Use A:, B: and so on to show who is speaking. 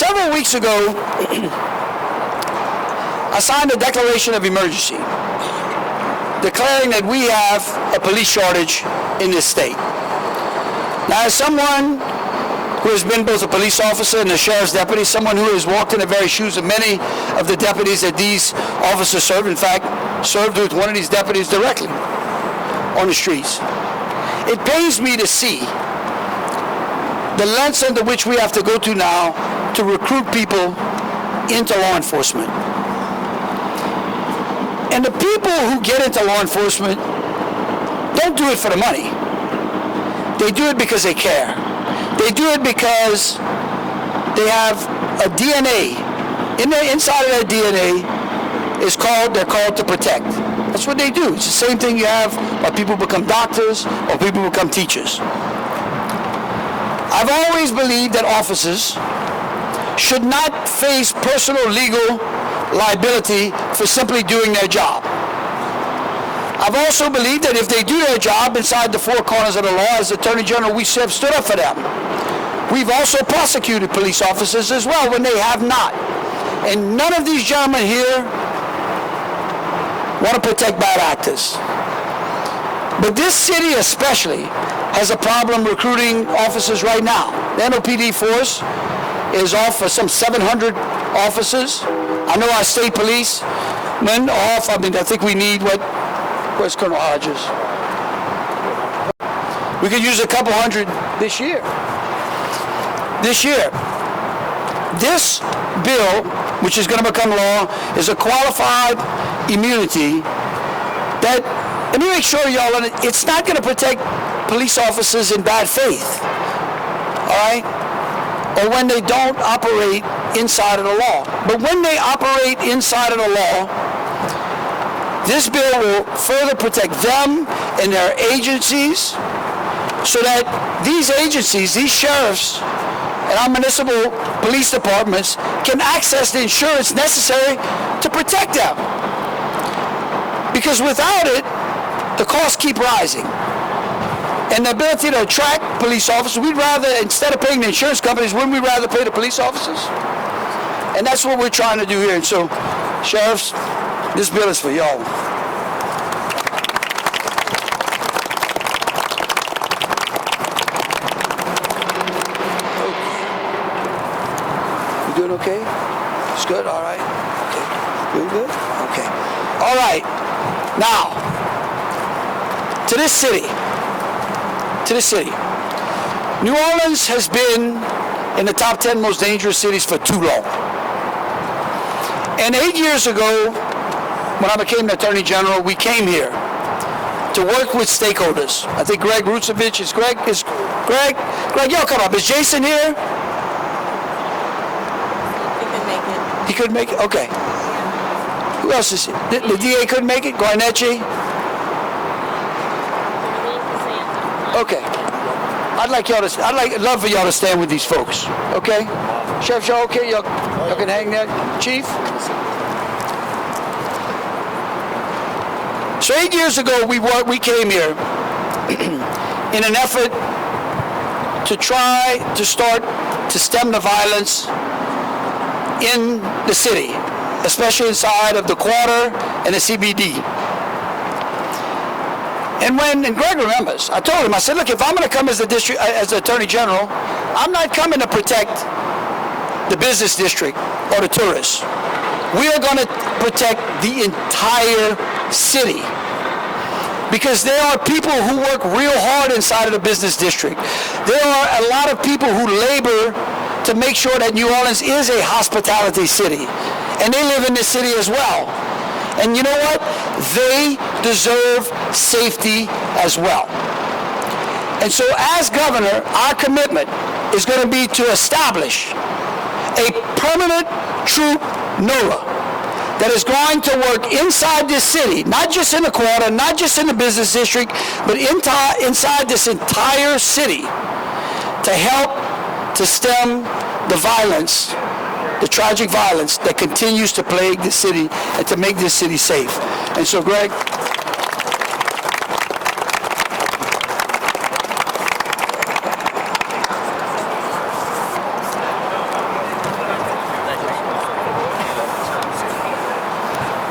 A: Several weeks ago, I signed a declaration of emergency declaring that we have a police shortage in this state. Now, as someone who has been both a police officer and a sheriff's deputy, someone who has walked in the very shoes of many of the deputies that these officers serve, in fact, served with one of these deputies directly on the streets, it pains me to see the lengths under which we have to go to now to recruit people into law enforcement. And the people who get into law enforcement don't do it for the money. They do it because they care. They do it because they have a DNA. Inside of that DNA they're called to protect. That's what they do. It's the same thing you have when people become doctors or people become teachers. I've always believed that officers should not face personal legal liability for simply doing their job. I've also believed that if they do their job inside the four corners of the law, as Attorney General, we have stood up for them. We've also prosecuted police officers as well when they have not. And none of these gentlemen here want to protect bad actors. But this city especially has a problem recruiting officers right now. The NOPD force is off for some 700 officers. I know our state policemen are off. I think we need where's Colonel Hodges? We could use a couple hundred this year. This bill, which is going to become law, is a qualified immunity that, let me make sure y'all, it's not going to protect police officers in bad faith, all right? Or when they don't operate inside of the law. But when they operate inside of the law, this bill will further protect them and their agencies so that these agencies, these sheriffs, and our municipal police departments can access the insurance necessary to protect them. Because without it, the costs keep rising. And the ability to attract police officers, we'd rather, instead of paying the insurance companies, wouldn't we rather pay the police officers? And that's what we're trying to do here. And so, sheriffs, this bill is for y'all. You doing okay? It's good? All right. Okay. Doing good? Okay. All right. Now, to this city. New Orleans has been in the top 10 most dangerous cities for too long. And 8 years ago, when I became the Attorney General, we came here to work with stakeholders. I think Greg Rutsevich is Greg, y'all come up. Is Jason here? He couldn't make it? Okay. Who else is here? The DA couldn't make it? Guarnecci? Okay. I'd love for y'all to stand with these folks. Okay? Sheriff, y'all okay? Y'all can hang there. Chief? So 8 years ago, we came here in an effort to try to start to stem the violence in the city, especially inside of the quarter and the CBD. And Greg remembers, I told him, I said, look, if I'm going to come as the Attorney General, I'm not coming to protect the business district or the tourists. We are going to protect the entire city. Because there are people who work real hard inside of the business district. There are a lot of people who labor to make sure that New Orleans is a hospitality city. And they live in this city as well. And you know what? They deserve safety as well. And so as governor, our commitment is going to be to establish a permanent troop NOLA that is going to work inside this city, not just in the quarter, not just in the business district, but inside this entire city to help to stem the violence, the tragic violence that continues to plague the city and to make this city safe. And so, Greg,